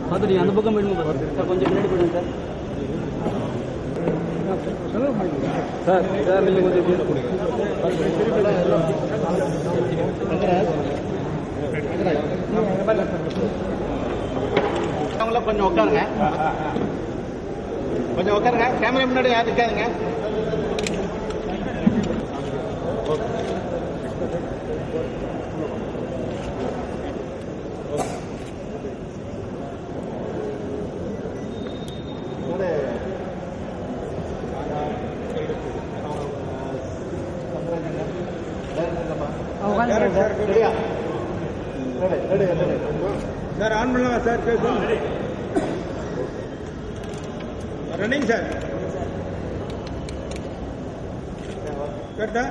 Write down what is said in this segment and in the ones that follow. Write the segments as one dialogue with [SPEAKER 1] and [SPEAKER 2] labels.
[SPEAKER 1] பார்த்துட்டு அந்த பக்கம் போயிடுங்க சார், கொஞ்சம் முன்னாடி போயிடுங்க சார். சார் நீங்கள் கொஞ்சம் கொஞ்சம் உட்காருங்க, கொஞ்சம் உட்காருங்க. கேமரா முன்னாடி யாரும் இருக்காதுங்க.
[SPEAKER 2] சார் ஆன் பண்ணலாம் சார், பேசுவோம். ரன்னிங் சார், கரெக்டா?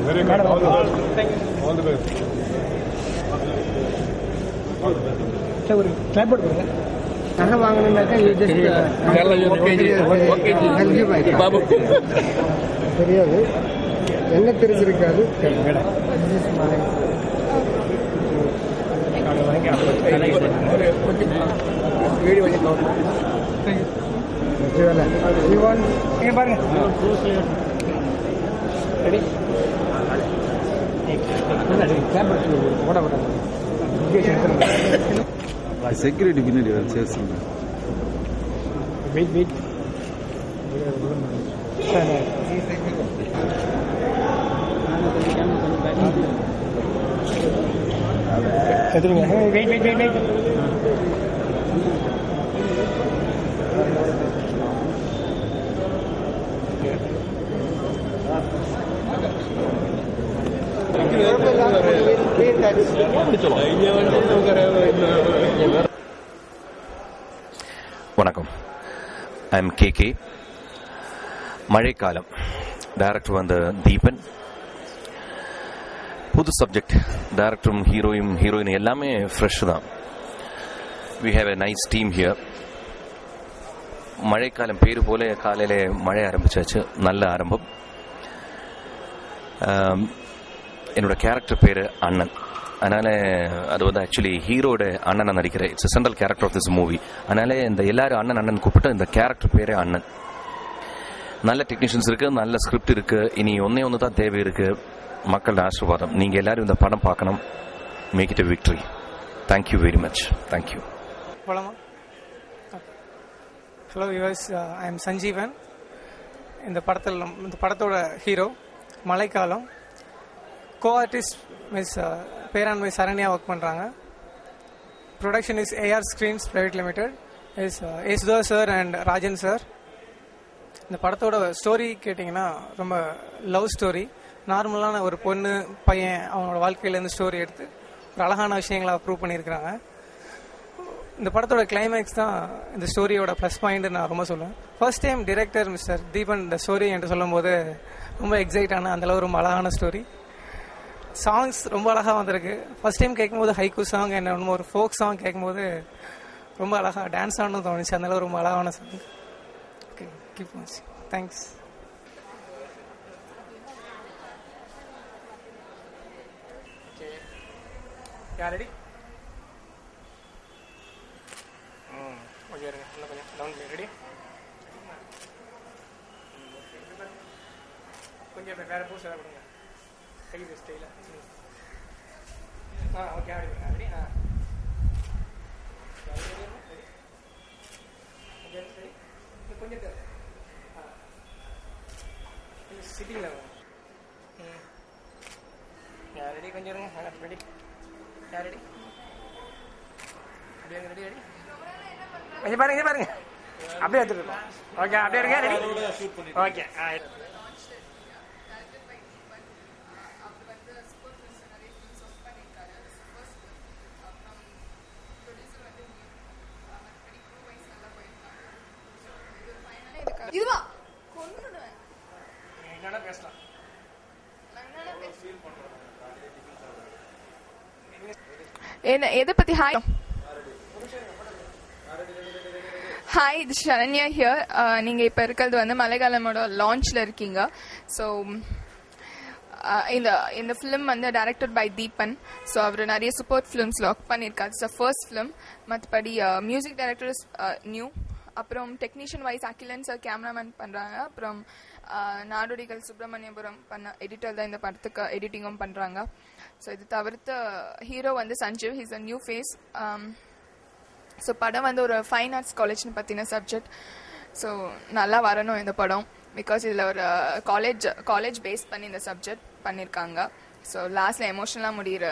[SPEAKER 2] Very good. All the best. All the best.
[SPEAKER 3] ஒரு கிளாப் போடுங்க. நகை வாங்கணும்னாக்கா தெரியாது, என்ன தெரிஞ்சிருக்காது.
[SPEAKER 4] செக்யூரிட்டி பின்னாடி சேர்த்து
[SPEAKER 3] wait wait wait wait wait wait
[SPEAKER 5] வணக்கம். I am K. Mazhaikaalam. Director வந்து தீபன். புது சப்ஜெக்ட். டைரக்டரும் ஹீரோயின் எல்லாமே ஃப்ரெஷ் தான். We have a nice team here. Mazhaikaalam பேரு போல காலையில மழை ஆரம்பிச்சாச்சு. நல்ல ஆரம்பம். என்னோட கேரக்டர் பேரு அண்ணன். அதனால அது வந்து ஆக்சுவலி ஹீரோட அண்ணன் நடிக்கிறேன். It's central character of this movie. அதனால இந்த எல்லாரும் அண்ணன் கூப்பிட்டு இந்த கேரக்டர் பேரே அண்ணன். நல்ல டெக்னீஷியன்ஸ் இருக்கு, நல்ல ஸ்கிரிப்ட் இருக்கு. இனி ஒன்னு தான் தேவை இருக்கு, மக்கள் ஆசீர்வாதம். நீங்க எல்லாரும் இந்த படம் பார்க்கணும். Make it a victory. Thank you very much. Thank you.
[SPEAKER 3] Hello viewers, I am Sanjeevan. இந்த படத்தோட hero. Mazhaikaalam. Co artist miss Peranmai Saranya work பண்ணுறாங்க. Production is AR screens private limited. Is Yesudha sir and Rajan sir. இந்த படத்தோட ஸ்டோரி கேட்டிங்கன்னா ரொம்ப லவ் ஸ்டோரி. நார்மலான ஒரு பொண்ணு பையன் அவனோட வாழ்க்கையிலேருந்து ஸ்டோரி எடுத்து ஒரு அழகான விஷயங்களை ப்ரூவ் பண்ணியிருக்கிறாங்க. இந்த படத்தோட கிளைமேக்ஸ் தான் இந்த ஸ்டோரியோட ப்ளஸ் பாயிண்ட் நான் ரொம்ப சொல்லுவேன். First time director mister Deepan இந்த ஸ்டோரி என்று சொல்லும் போது ரொம்ப எக்ஸைட் ஆன. அந்தளவு ரொம்ப அழகான ஸ்டோரி. சாங்ஸ் ரொம்ப அழகாக வந்திருக்கு. ஃபர்ஸ்ட் டைம் கேட்கும்போது ஹைக்கூ சாங் என்ன ஒரு ஃபோக் சாங் கேட்கும்போது ரொம்ப அழகாக டான்ஸ் ஆடணும்னு தோணுச்சு. அதனால ரொம்ப அழகான சாங். ஓகே, கீப் வாட்சிங். தேங்க்ஸ். ரெடி? ஓகே, இருங்க. இன்னும் கொஞ்சம் டவுன். ரெடி? கொஞ்சம் வேற பூஸ் ஏதாவது கொடுங்க. கை ஸ்டைல. Okay, ready? கொஞ்சம் சிட்டியில் ரெடி? கொஞ்சம் இருங்க. ரெடி? யார் ரெடி? அப்படியே ரெடி? ரெடி? கொஞ்சம் பாருங்க. அப்படியே எடுத்துருக்கோம். ஓகே, அப்படியே இருங்க. ரெடி? ஓகே.
[SPEAKER 6] என்ன எதை பற்றி ஹாய் இது சரண்யா ஹியர். நீங்கள் இப்போ இருக்கிறது வந்து மலையாளமோட லான்ச்சில் இருக்கீங்க. ஸோ இந்த ஃபிலிம் வந்து டைரக்டட் பை தீபன். ஸோ அவர் நிறைய சப்போர்ட் ஃபிலிம்ஸில் ஒர்க் பண்ணியிருக்காரு. It's first film. மற்றபடி மியூசிக் டைரக்டர் இஸ் நியூ. அப்புறம் technician wise Akilan sir cameraman பண்ணுறாங்க. அப்புறம் நாடோடிகள் சுப்பிரமணியபுரம் எடிட்டர் தான் இந்த படத்துக்கு எடிட்டிங்கும் பண்ணுறாங்க. ஸோ இது தவிர்த்து ஹீரோ வந்து Sanjeev. He's a new face. So படம் வந்து ஒரு ஃபைன் ஆர்ட்ஸ் காலேஜ்னு பற்றின சப்ஜெக்ட். ஸோ நல்லா வரணும் இந்த படம். பிகாஸ் இதில் ஒரு காலேஜ் பேஸ் பண்ணி இந்த சப்ஜெக்ட் பண்ணியிருக்காங்க. ஸோ லாஸ்ட்டில் எமோஷனலாக முடிகிற